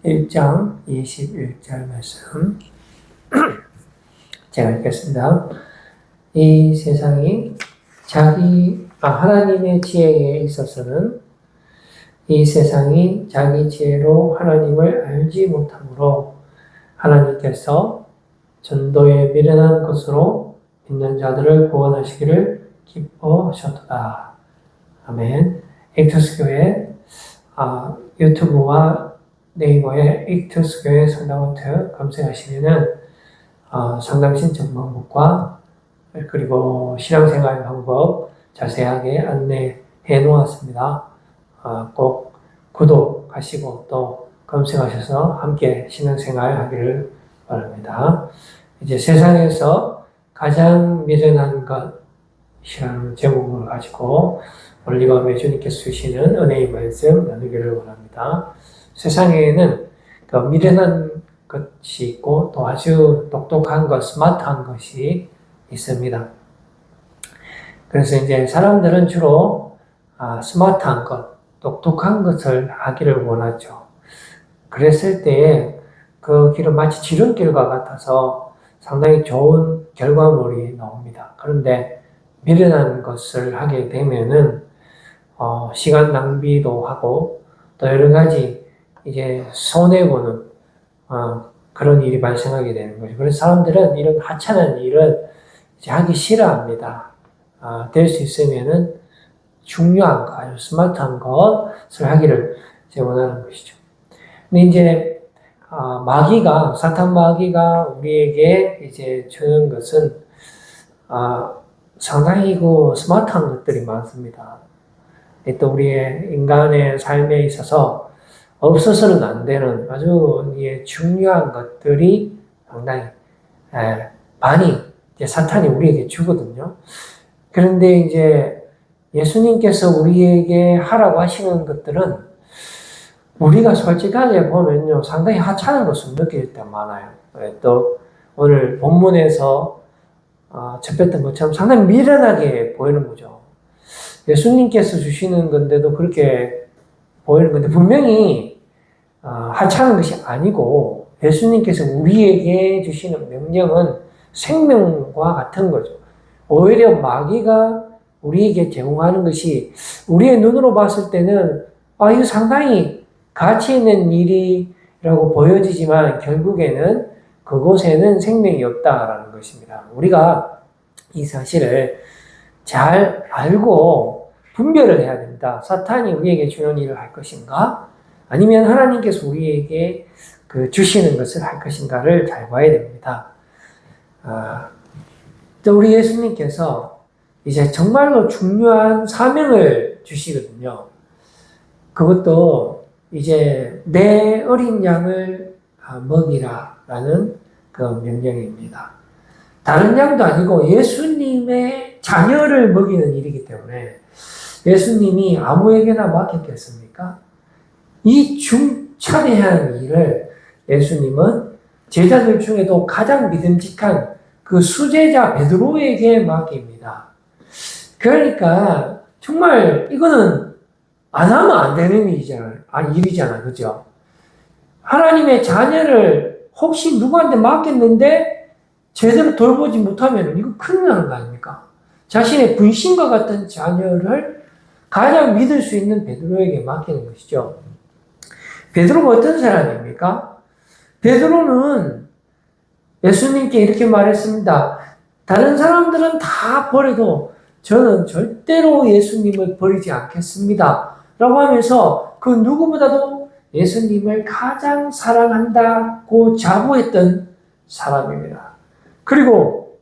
1장 21절 말씀 제가 읽겠습니다. 이 세상이 하나님의 지혜에 있어서는 이 세상이 자기 지혜로 하나님을 알지 못하므로 하나님께서 전도에 미련한 것으로 믿는 자들을 구원하시기를 기뻐하셨도다. 아멘. 액터스교회 유튜브와 네이버에 액터스교회 성당원트 검색하시면은 상담신 전문북과 그리고 신앙생활 방법 자세하게 안내해 놓았습니다. 꼭 구독하시고 또 검색하셔서 함께 신앙생활 하기를 바랍니다. 이제 세상에서 가장 미련한 것이라는 제목을 가지고 오늘 이 밤에 주님께서 주시는 은혜의 말씀 나누기를 원합니다. 세상에는 그 미련한 것이 있고 또 아주 똑똑한 것, 스마트한 것이 있습니다. 그래서 이제 사람들은 주로 스마트한 것, 똑똑한 것을 하기를 원하죠. 그랬을 때에 그 길은 마치 지름길과 같아서 상당히 좋은 결과물이 나옵니다. 그런데 미련한 것을 하게 되면은 시간 낭비도 하고 또 여러 가지 이제 손해보는 그런 일이 발생하게 되는 거죠. 그래서 사람들은 이런 하찮은 일을 이제 하기 싫어합니다. 될 수 있으면은 중요한 거, 아주 스마트한 것을 하기를 이제 원하는 것이죠. 근데 이제 사탄 마귀가 우리에게 이제 주는 것은 상당히 스마트한 것들이 많습니다. 또 우리의 인간의 삶에 있어서 없어서는 안 되는 아주 중요한 것들이 상당히 많이 이제 사탄이 우리에게 주거든요. 그런데 이제 예수님께서 우리에게 하라고 하시는 것들은 우리가 솔직하게 보면요, 상당히 하찮은 것을 느낄 때 많아요. 또 오늘 본문에서 접했던 것처럼 상당히 미련하게 보이는 거죠. 예수님께서 주시는 건데도 그렇게 보이는 건데 분명히 하찮은 것이 아니고 예수님께서 우리에게 주시는 명령은 생명과 같은 거죠. 오히려 마귀가 우리에게 제공하는 것이 우리의 눈으로 봤을 때는 이거 상당히 가치 있는 일이라고 보여지지만 결국에는 그곳에는 생명이 없다라는 것입니다. 우리가 이 사실을 잘 알고 분별을 해야 된다. 사탄이 우리에게 주는 일을 할 것인가? 아니면 하나님께서 우리에게 주시는 것을 할 것인가를 잘 봐야 됩니다. 또 우리 예수님께서 이제 정말로 중요한 사명을 주시거든요. 그것도 이제 내 어린 양을 먹이라라는 그 명령입니다. 다른 양도 아니고 예수님의 자녀를 먹이는 일이기 때문에 예수님이 아무에게나 맡겼겠습니까? 이 중차대한 일을 예수님은 제자들 중에도 가장 믿음직한 그 수제자 베드로에게 맡깁니다. 그러니까 정말 이거는 안 하면 안 되는 일이잖아요. 그죠? 하나님의 자녀를 혹시 누구한테 맡겼는데 제대로 돌보지 못하면 이거 큰일 나는 거 아닙니까? 자신의 분신과 같은 자녀를 가장 믿을 수 있는 베드로에게 맡기는 것이죠. 베드로가 어떤 사람입니까? 베드로는 예수님께 이렇게 말했습니다. 다른 사람들은 다 버려도 저는 절대로 예수님을 버리지 않겠습니다. 라고 하면서 그 누구보다도 예수님을 가장 사랑한다고 자부했던 사람입니다. 그리고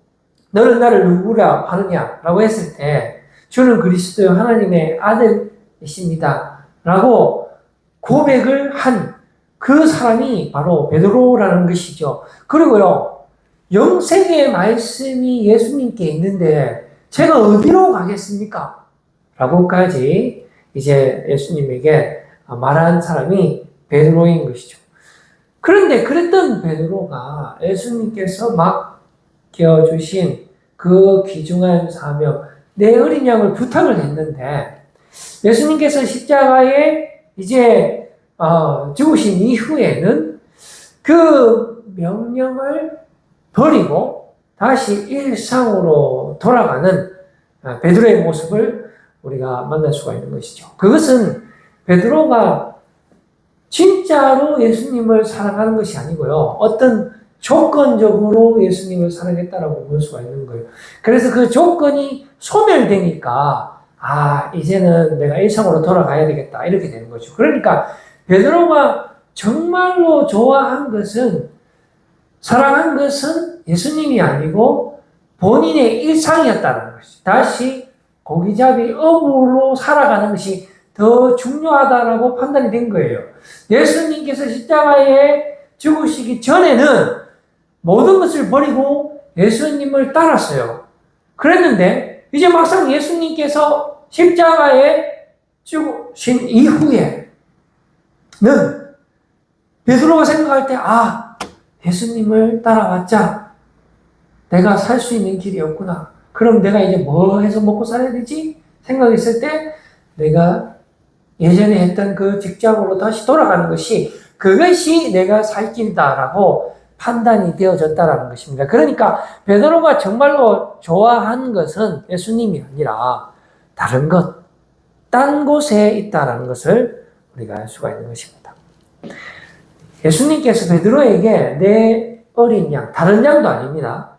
너는 나를 누구라 하느냐? 라고 했을 때 주는 그리스도의 하나님의 아들이십니다. 라고 고백을 한 그 사람이 바로 베드로라는 것이죠. 그리고요, 영생의 말씀이 예수님께 있는데 제가 어디로 가겠습니까? 라고까지 이제 예수님에게 말한 사람이 베드로인 것이죠. 그런데 그랬던 베드로가 예수님께서 맡겨주신 그 귀중한 사명, 내 어린 양을 부탁을 했는데 예수님께서 십자가에 이제 죽으신 이후에는 그 명령을 버리고 다시 일상으로 돌아가는 베드로의 모습을 우리가 만날 수가 있는 것이죠. 그것은 베드로가 진짜로 예수님을 사랑하는 것이 아니고요. 어떤 조건적으로 예수님을 사랑했다라고 볼 수가 있는 거예요. 그래서 그 조건이 소멸되니까 이제는 내가 일상으로 돌아가야 되겠다 이렇게 되는 거죠. 그러니까 베드로가 정말로 좋아한 것은 사랑한 것은 예수님이 아니고 본인의 일상이었다는 것이죠. 다시 고기잡이 어부로 살아가는 것이 더 중요하다라고 판단이 된 거예요. 예수님께서 십자가에 죽으시기 전에는 모든 것을 버리고 예수님을 따랐어요. 그랬는데 이제 막상 예수님께서 십자가에 죽으신 이후에는 베드로가 생각할 때 예수님을 따라왔자 내가 살 수 있는 길이 없구나. 그럼 내가 이제 뭐 해서 먹고 살아야 되지? 생각했을 때 내가 예전에 했던 그 직장으로 다시 돌아가는 그것이 내가 살 길이다라고 판단이 되어졌다라는 것입니다. 그러니까 베드로가 정말로 좋아한 것은 예수님이 아니라 다른 것, 딴 곳에 있다라는 것을 우리가 알 수가 있는 것입니다. 예수님께서 베드로에게 내 어린 양, 다른 양도 아닙니다.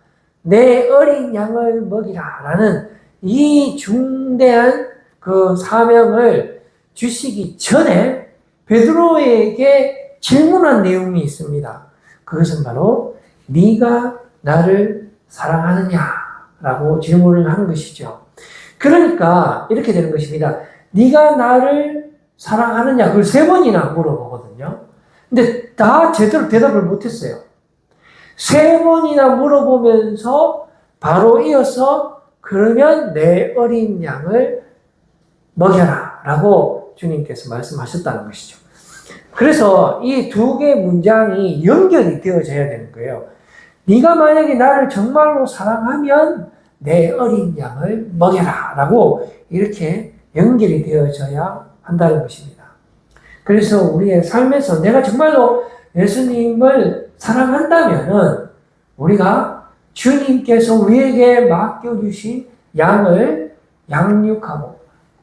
내 어린 양을 먹이라 라는 이 중대한 그 사명을 주시기 전에 베드로에게 질문한 내용이 있습니다. 그것은 바로 네가 나를 사랑하느냐라고 질문을 하는 것이죠. 그러니까 이렇게 되는 것입니다. 네가 나를 사랑하느냐 그걸 3번이나 물어보거든요. 근데 다 제대로 대답을 못했어요. 3번이나 물어보면서 바로 이어서 그러면 내 어린 양을 먹여라 라고 주님께서 말씀하셨다는 것이죠. 그래서 이 2개의 문장이 연결이 되어져야 되는 거예요. 네가 만약에 나를 정말로 사랑하면 내 어린 양을 먹여라 라고 이렇게 연결이 되어져야 한다는 것입니다. 그래서 우리의 삶에서 내가 정말로 예수님을 사랑한다면은 우리가 주님께서 우리에게 맡겨주신 양을 양육하고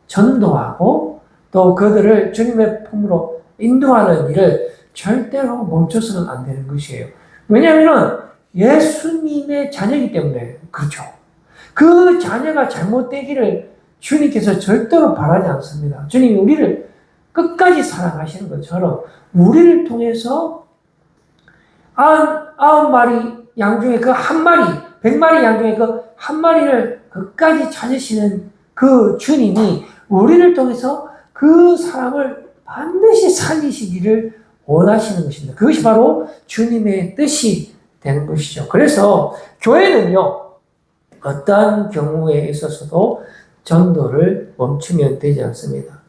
전도하고 또 그들을 주님의 품으로 인도하는 일을 절대로 멈춰서는 안 되는 것이에요. 왜냐하면 예수님의 자녀이기 때문에 그렇죠. 그 자녀가 잘못되기를 주님께서 절대로 바라지 않습니다. 주님이 우리를 끝까지 사랑하시는 것처럼 우리를 통해서 99마리 양 중에 그 한 마리, 100마리 양 중에 그 한 마리를 끝까지 찾으시는 그 주님이 우리를 통해서 그 사람을 반드시 살리시기를 원하시는 것입니다. 그것이 바로 주님의 뜻이 되는 것이죠. 그래서 교회는요, 어떠한 경우에 있어서도 전도를 멈추면 되지 않습니다.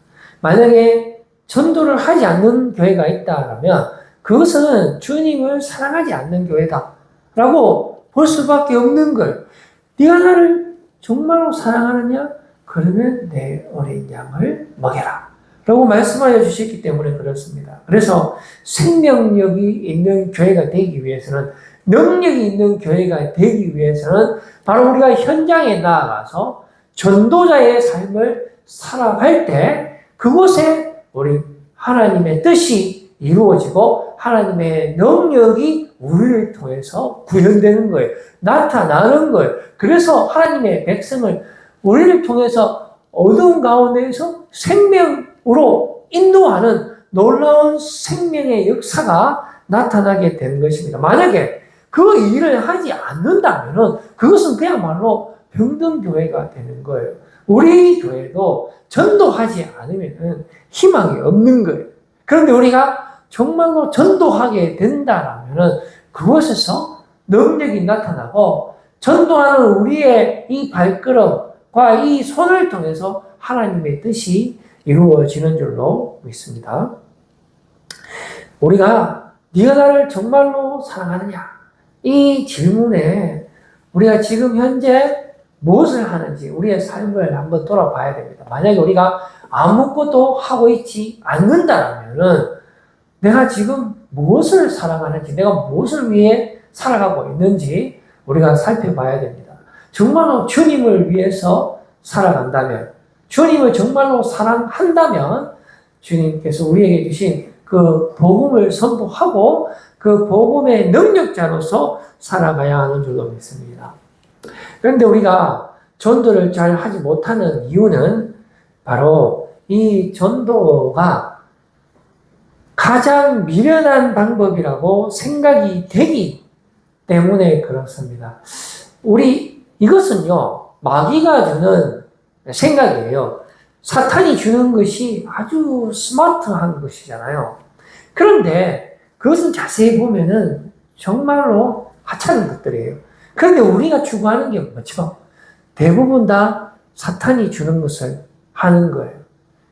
만약에 전도를 하지 않는 교회가 있다면 그것은 주님을 사랑하지 않는 교회다라고 볼 수밖에 없는 거예요. 네가 나를 정말로 사랑하느냐? 그러면 내 어린 양을 먹여라 라고 말씀하여 주셨기 때문에 그렇습니다. 그래서 생명력이 있는 교회가 되기 위해서는, 능력이 있는 교회가 되기 위해서는 바로 우리가 현장에 나아가서 전도자의 삶을 살아갈 때 그곳에 우리 하나님의 뜻이 이루어지고 하나님의 능력이 우리를 통해서 구현되는 거예요. 나타나는 거예요. 그래서 하나님의 백성을 우리를 통해서 어두운 가운데에서 생명으로 인도하는 놀라운 생명의 역사가 나타나게 되는 것입니다. 만약에 그 일을 하지 않는다면 그것은 그야말로 병든교회가 되는 거예요. 우리 교회도 전도하지 않으면 희망이 없는 거예요. 그런데 우리가 정말로 전도하게 된다면 그곳에서 능력이 나타나고 전도하는 우리의 이 발걸음과 이 손을 통해서 하나님의 뜻이 이루어지는 줄로 믿습니다. 우리가 네가 나를 정말로 사랑하느냐? 이 질문에 우리가 지금 현재 무엇을 하는지 우리의 삶을 한번 돌아봐야 됩니다. 만약에 우리가 아무것도 하고 있지 않는다면 내가 지금 무엇을 사랑하는지, 내가 무엇을 위해 살아가고 있는지 우리가 살펴봐야 됩니다. 정말로 주님을 위해서 살아간다면, 주님을 정말로 사랑한다면 주님께서 우리에게 주신 그 복음을 선포하고 그 복음의 능력자로서 살아가야 하는 줄로 믿습니다. 그런데 우리가 전도를 잘 하지 못하는 이유는 바로 이 전도가 가장 미련한 방법이라고 생각이 되기 때문에 그렇습니다. 이것은요, 마귀가 주는 생각이에요. 사탄이 주는 것이 아주 스마트한 것이잖아요. 그런데 그것은 자세히 보면은 정말로 하찮은 것들이에요. 그런데 우리가 추구하는 게 뭐죠? 대부분 다 사탄이 주는 것을 하는 거예요.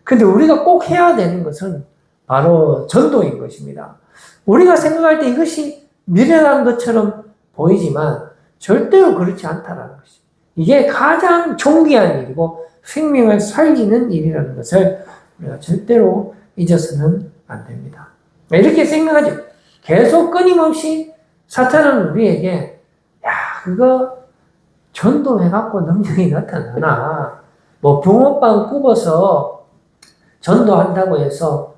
근데 우리가 꼭 해야 되는 것은 바로 전도인 것입니다. 우리가 생각할 때 이것이 미련한 것처럼 보이지만 절대로 그렇지 않다는 것이죠. 이게 가장 존귀한 일이고 생명을 살리는 일이라는 것을 우리가 절대로 잊어서는 안 됩니다. 이렇게 생각하죠. 계속 끊임없이 사탄은 우리에게 그거 전도해갖고 능력이 나타나나 뭐 붕어빵 굽어서 전도한다고 해서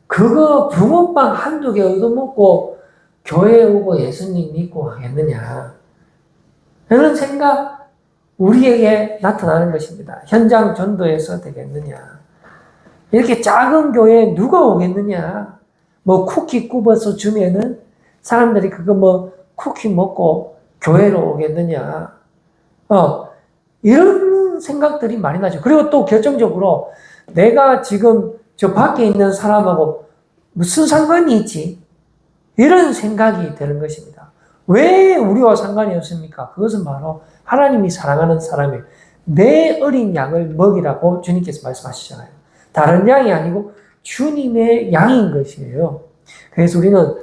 그거 붕어빵 한두 개 얻어먹고 교회 오고 예수님 믿고 하겠느냐. 그런 생각 우리에게 나타나는 것입니다. 현장 전도에서 되겠느냐. 이렇게 작은 교회에 누가 오겠느냐. 뭐 쿠키 굽어서 주면은 사람들이 그거 뭐 쿠키 먹고 교회로 오겠느냐. 이런 생각들이 많이 나죠. 그리고 또 결정적으로 내가 지금 저 밖에 있는 사람하고 무슨 상관이 있지? 이런 생각이 드는 것입니다. 왜 우리와 상관이 없습니까? 그것은 바로 하나님이 사랑하는 사람이에요. 내 어린 양을 먹이라고 주님께서 말씀하시잖아요. 다른 양이 아니고 주님의 양인 것이에요. 그래서 우리는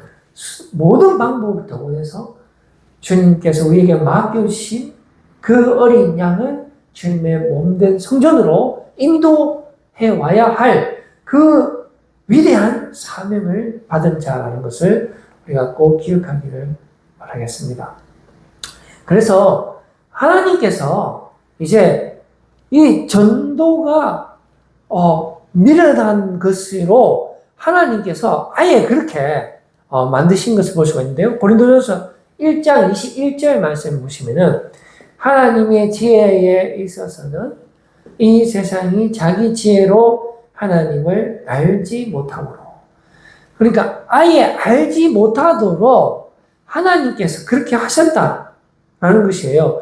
모든 방법을 동원해서 주님께서 우리에게 맡겨주신 그 어린 양을 주님의 몸된 성전으로 인도해 와야 할 그 위대한 사명을 받은 자라는 것을 우리가 꼭 기억하기를 바라겠습니다. 그래서 하나님께서 이제 이 전도가 미련한 것으로 하나님께서 아예 그렇게 만드신 것을 볼 수가 있는데요. 고린도전서 1장 21절 말씀 보시면은 하나님의 지혜에 있어서는 이 세상이 자기 지혜로 하나님을 알지 못하므로. 그러니까 아예 알지 못하도록 하나님께서 그렇게 하셨다라는 것이에요.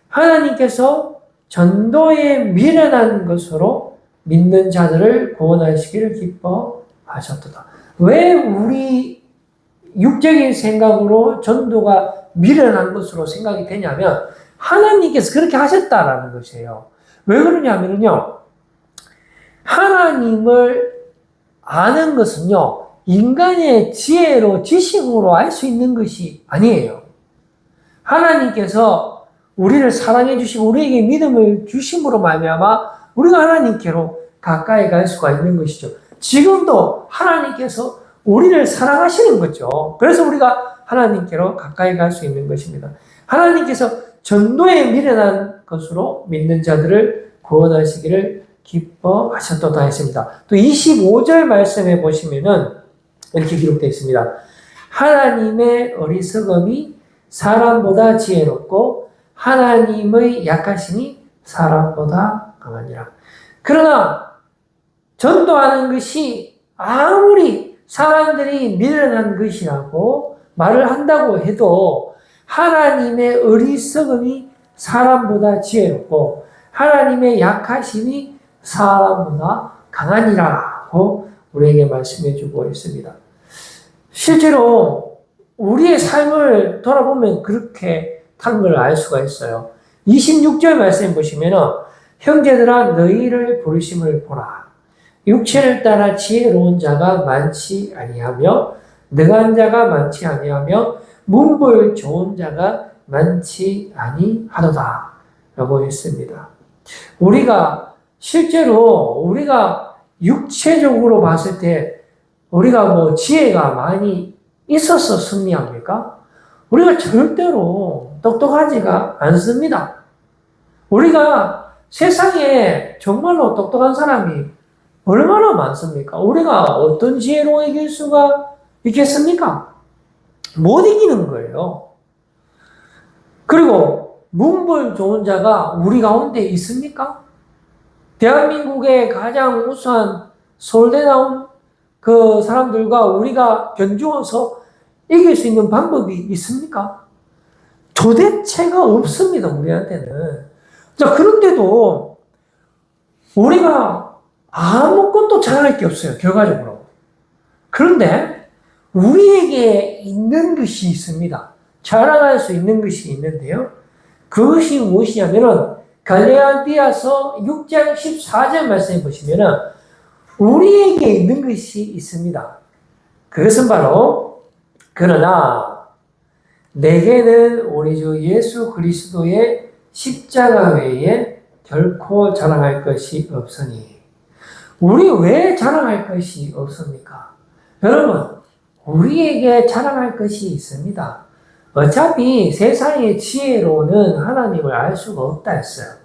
하나님께서 전도에 미련한 것으로 믿는 자들을 구원하시기를 기뻐하셨도다. 왜 우리 육적인 생각으로 전도가 미련한 것으로 생각이 되냐면 하나님께서 그렇게 하셨다라는 것이에요. 왜 그러냐면요. 하나님을 아는 것은요. 인간의 지혜로 지식으로 알 수 있는 것이 아니에요. 하나님께서 우리를 사랑해 주시고 우리에게 믿음을 주심으로 말미암아 우리가 하나님께로 가까이 갈 수가 있는 것이죠. 지금도 하나님께서 우리를 사랑하시는 거죠. 그래서 우리가 하나님께로 가까이 갈 수 있는 것입니다. 하나님께서 전도에 미련한 것으로 믿는 자들을 구원하시기를 기뻐하셨도다 했습니다. 또 25절 말씀에 보시면은 이렇게 기록되어 있습니다. 하나님의 어리석음이 사람보다 지혜롭고 하나님의 약하심이 사람보다 강하니라. 그러나 전도하는 것이 아무리 사람들이 미련한 것이라고 말을 한다고 해도 하나님의 어리석음이 사람보다 지혜롭고 하나님의 약하심이 사람보다 강하니라고 우리에게 말씀해 주고 있습니다. 실제로 우리의 삶을 돌아보면 그렇게 하는 걸 알 수가 있어요. 26절 말씀 보시면은 형제들아 너희를 부르심을 보라. 육체를 따라 지혜로운 자가 많지 아니하며 능한 자가 많지 아니하며 문벌 좋은 자가 많지 아니하도다 라고 했습니다. 우리가 실제로 우리가 육체적으로 봤을 때 우리가 뭐 지혜가 많이 있어서 승리합니까? 우리가 절대로 똑똑하지가 않습니다. 우리가 세상에 정말로 똑똑한 사람이 얼마나 많습니까? 우리가 어떤 지혜로 이길 수가 있겠습니까? 못 이기는 거예요. 그리고 문벌 좋은 자가 우리 가운데 있습니까? 대한민국의 가장 우수한 서울대 나온 그 사람들과 우리가 견주어서 이길 수 있는 방법이 있습니까? 도대체가 없습니다, 우리한테는. 자, 그런데도 우리가 아무것도 잘할 게 없어요, 결과적으로. 그런데 우리에게 있는 것이 있습니다. 자랑할 수 있는 것이 있는데요. 그것이 무엇이냐면은 갈라디아서 6장 14절 말씀해 보시면은 우리에게 있는 것이 있습니다. 그것은 바로 그러나 내게는 우리 주 예수 그리스도의 십자가 외에 결코 자랑할 것이 없으니. 우리 왜 자랑할 것이 없습니까? 여러분, 우리에게 자랑할 것이 있습니다. 어차피 세상의 지혜로는 하나님을 알 수가 없다 했어요.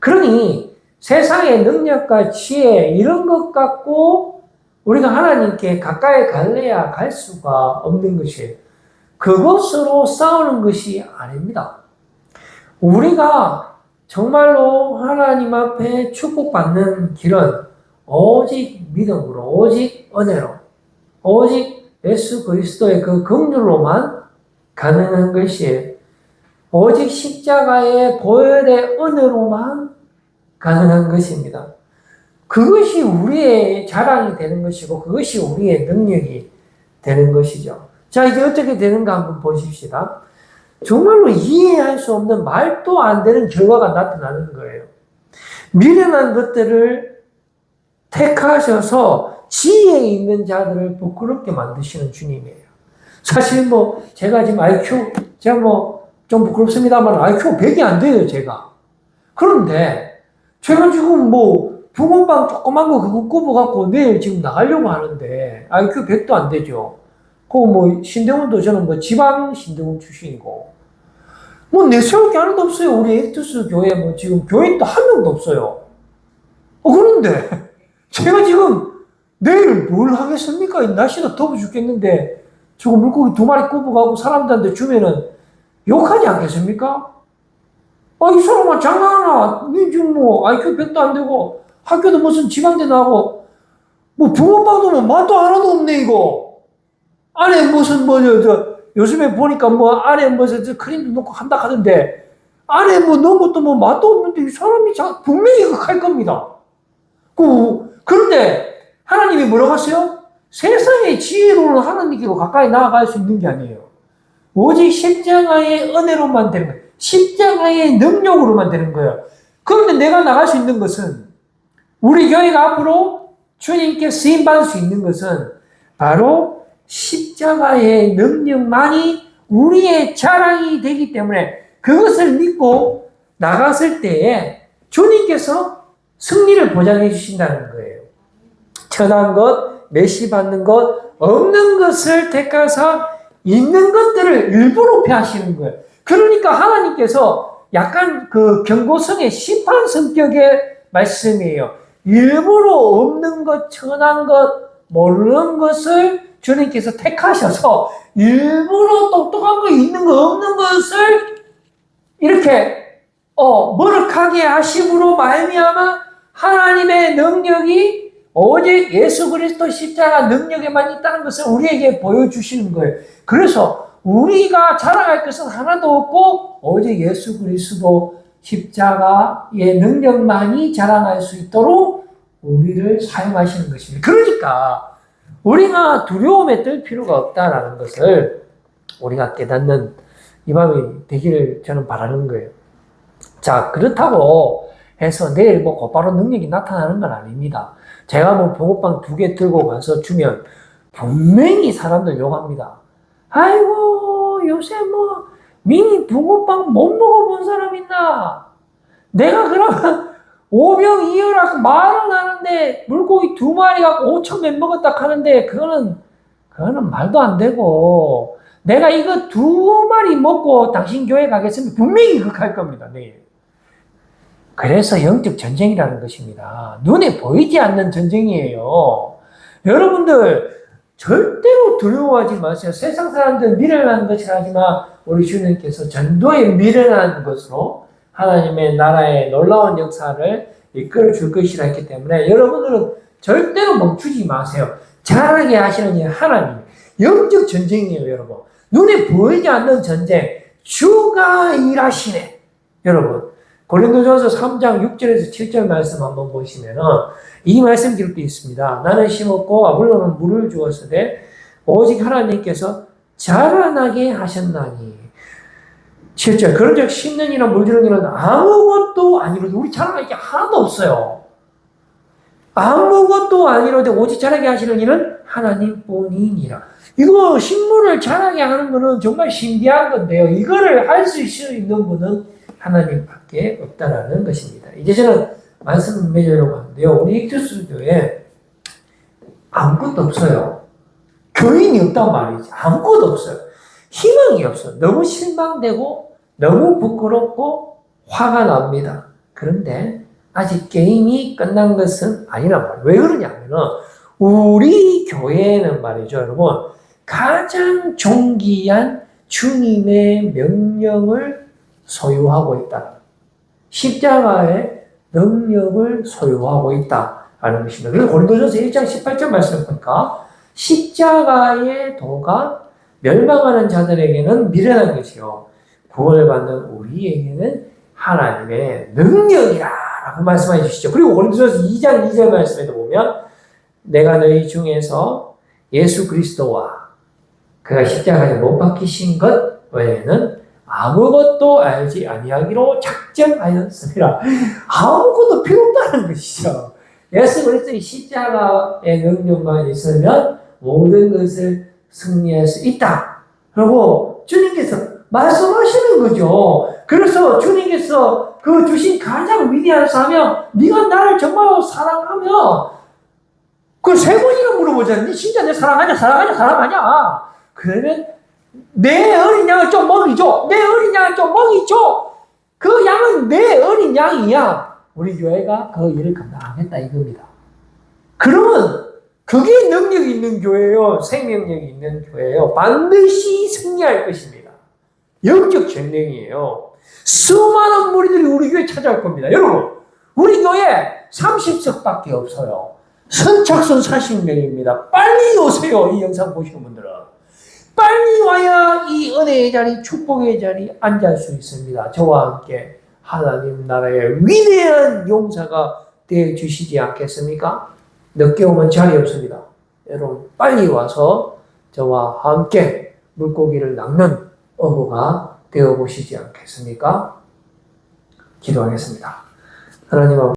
그러니 세상의 능력과 지혜 이런 것 갖고 우리가 하나님께 가까이 갈래야 갈 수가 없는 것이에요. 그것으로 싸우는 것이 아닙니다. 우리가 정말로 하나님 앞에 축복받는 길은 오직 믿음으로, 오직 은혜로, 오직 예수 그리스도의 그 긍휼로만 가능한 것이에요. 오직 십자가의 보혈의 은혜로만 가능한 것입니다. 그것이 우리의 자랑이 되는 것이고 그것이 우리의 능력이 되는 것이죠. 자, 이제 어떻게 되는가 한번 보십시다. 정말로 이해할 수 없는 말도 안 되는 결과가 나타나는 거예요. 미련한 것들을 택하셔서 지혜 있는 자들을 부끄럽게 만드시는 주님이에요. 사실 뭐 제가 지금 IQ 제가 뭐 좀 부끄럽습니다만 IQ 100이 안 돼요, 제가. 그런데 제가 지금 뭐 붕어빵 조그만 거 그거 굽어갖고 내일 지금 나가려고 하는데 IQ 100도 안 되죠. 그 뭐 신대원도 저는 뭐 지방 신대원 출신이고 뭐 내세울 게 하나도 없어요. 우리 에투스 교회 뭐 지금 교인도 한 명도 없어요. 그런데 제가 지금 내일 뭘 하겠습니까? 날씨도 더워 죽겠는데 저거 물고기 2마리 굽어가고 사람들한테 주면은 욕하지 않겠습니까? 이 사람아 장난하나? 니 지금 뭐 IQ 100도 안 되고 학교도 무슨 지방대 나고 뭐 붕어빵도 뭐 맛도 하나도 없네 이거. 안에 무슨 뭐 요즘에 보니까 뭐 안에 무슨 크림도 넣고 한다 하던데 안에 뭐 넣은 것도 뭐 맛도 없는데 이 사람이 분명히 할 겁니다. 그런데 하나님이 뭐라고 하세요? 세상의 지혜로는 하나님께로 가까이 나아갈 수 있는 게 아니에요. 오직 십자가의 은혜로만 되는 거예요. 십자가의 능력으로만 되는 거예요. 그런데 내가 나갈 수 있는 것은 우리 교회가 앞으로 주님께 쓰임받을 수 있는 것은 바로 십자가의 능력만이 우리의 자랑이 되기 때문에 그것을 믿고 나갔을 때에 주님께서 승리를 보장해 주신다는 거예요. 천한 것, 메시 받는 것, 없는 것을 택하사 있는 것들을 일부러 패하시는 거예요. 그러니까 하나님께서 약간 그 경고성의 심판 성격의 말씀이에요. 일부러 없는 것, 천한 것, 모르는 것을 주님께서 택하셔서 일부러 똑똑한 거, 있는 거, 없는 것을 이렇게 머쓱하게 하심으로 말미암아 하나님의 능력이 오직 예수 그리스도 십자가 능력에만 있다는 것을 우리에게 보여주시는 거예요. 그래서 우리가 자랑할 것은 하나도 없고 오직 예수 그리스도 십자가의 능력만이 자랑할 수 있도록 우리를 사용하시는 것입니다. 그러니까 우리가 두려움에 떨 필요가 없다라는 것을 우리가 깨닫는 이 밤이 되기를 저는 바라는 거예요. 자, 그렇다고 해서 내일 뭐 곧바로 능력이 나타나는 건 아닙니다. 제가 뭐 붕어빵 2개 들고 가서 주면 분명히 사람들 욕합니다. 아이고, 요새 뭐 미니 붕어빵 못 먹어본 사람 있나? 내가 그러면 오병이어라고 말은 하는데 물고기 2마리 갖고 5,000몇 먹었다 하는데 그거는 말도 안 되고 내가 이거 2마리 먹고 당신 교회 가겠으면 분명히 그렇게 할 겁니다. 네. 그래서 영적 전쟁이라는 것입니다. 눈에 보이지 않는 전쟁이에요. 여러분들 절대로 두려워하지 마세요. 세상 사람들은 미련한 것이라 하지만 우리 주님께서 전도에 미련한 것으로 하나님의 나라의 놀라운 역사를 이끌어 줄 것이라 했기 때문에 여러분들은 절대로 멈추지 마세요. 잘하게 하시는 이 하나님. 영적 전쟁이에요, 여러분. 눈에 보이지 않는 전쟁. 주가 일하시네. 여러분. 고린도전서 3장 6절에서 7절 말씀 한번 보시면은 이 말씀 기록되어 있습니다. 나는 심었고 아볼로는 물을 주었으되 오직 하나님께서 자라나게 하셨나니. 7절. 그런즉 심는 이나 물주는 일은 아무것도 아니로되 우리 자라날 게 하나도 없어요. 아무것도 아니로되 오직 자라게 하시는 일은 하나님뿐이니라. 이거 식물을 자라게 하는 거는 정말 신비한 건데요. 이거를 할 수 있는 분은 하나님밖에 없다라는 것입니다. 이제 저는 말씀을 맺으려고 하는데요. 우리 익투스교에 아무것도 없어요. 교인이 없단 말이지. 아무것도 없어요. 희망이 없어요. 너무 실망되고 너무 부끄럽고 화가 납니다. 그런데 아직 게임이 끝난 것은 아니란 말이에요. 왜 그러냐면은 우리 교회는 말이죠, 여러분. 가장 존귀한 주님의 명령을 소유하고 있다. 십자가의 능력을 소유하고 있다라는 것입니다. 그래서 고린도전서 1장 18절 말씀을 보니까 십자가의 도가 멸망하는 자들에게는 미련한 것이요 구원을 받는 우리에게는 하나님의 능력이라라고 말씀해 주시죠. 그리고 고린도전서 2장 2절 말씀에도 보면 내가 너희 중에서 예수 그리스도와 그가 십자가에 못 박히신 것 외에는 아무것도 알지 아니하기로 작정하였습니다. 아무것도 필요 없다는 것이죠. 예수 그리스도의 십자가의 능력만 있으면 모든 것을 승리할 수 있다. 그리고 주님께서 말씀하시는 거죠. 그래서 주님께서 그 주신 가장 위대한 사명, 네가 나를 정말 사랑하면 그 3번이나 물어보잖아. 네 진짜 내 사랑하냐? 그러면 내 어린 양을 좀 먹이죠. 내 어린 양을 좀 먹이죠. 그 양은 내 어린 양이야. 우리 교회가 그 일을 감당하겠다 이겁니다. 그러면 그게 능력이 있는 교회예요. 생명력이 있는 교회예요. 반드시 승리할 것입니다. 영적 전쟁이에요. 수많은 무리들이 우리 교회에 찾아올 겁니다. 여러분, 우리 교회 30석밖에 없어요. 선착순 40명입니다. 빨리 오세요. 이 영상 보시는 분들은. 빨리 와야 이 은혜의 자리, 축복의 자리 앉을 수 있습니다. 저와 함께 하나님 나라의 위대한 용사가 되어주시지 않겠습니까? 늦게 오면 자리 없습니다. 여러분 빨리 와서 저와 함께 물고기를 낚는 어부가 되어보시지 않겠습니까? 기도하겠습니다. 하나님 아버지